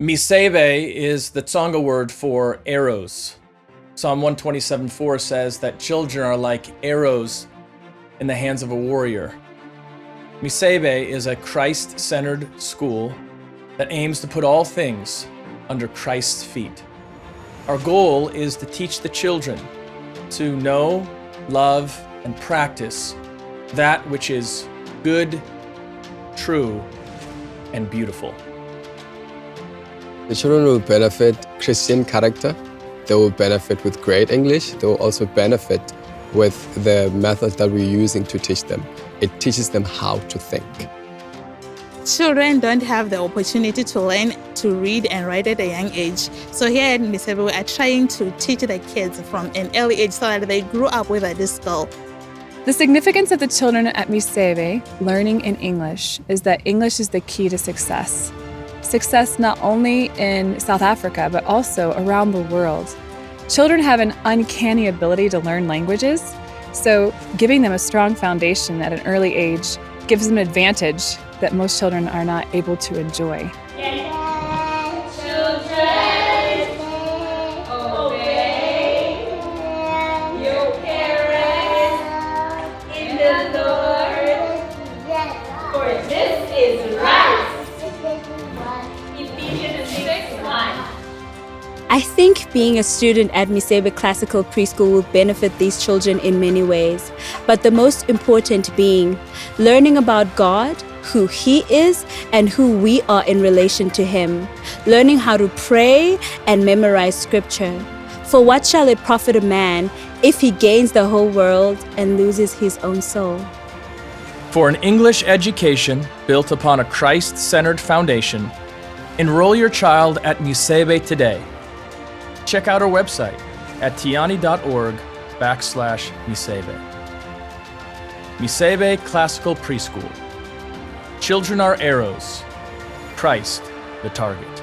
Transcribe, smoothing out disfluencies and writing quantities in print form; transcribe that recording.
Miseve is the Tsonga word for arrows. Psalm 127:4 says that children are like arrows in the hands of a warrior. Miseve is a Christ-centered school that aims to put all things under Christ's feet. Our goal is to teach the children to know, love, and practice that which is good, true, and beautiful. The children will benefit Christian character. They will benefit with great English. They will also benefit with the methods that we're using to teach them. It teaches them how to think. Children don't have the opportunity to learn to read and write at a young age. So here at Miseve, we are trying to teach the kids from an early age so that they grew up with this skill. The significance of the children at Miseve learning in English is that English is the key to success. Success not only in South Africa, but also around the world. Children have an uncanny ability to learn languages, so giving them a strong foundation at an early age gives them an advantage that most children are not able to enjoy. I think being a student at Miseve Classical Preschool will benefit these children in many ways, but the most important being learning about God, who He is, and who we are in relation to Him, learning how to pray and memorize scripture. For what shall it profit a man if he gains the whole world and loses his own soul? For an English education built upon a Christ-centered foundation, enroll your child at Miseve today. Check out our website at tiani.org/Miseve. Miseve Classical Preschool. Children are arrows, Christ the target.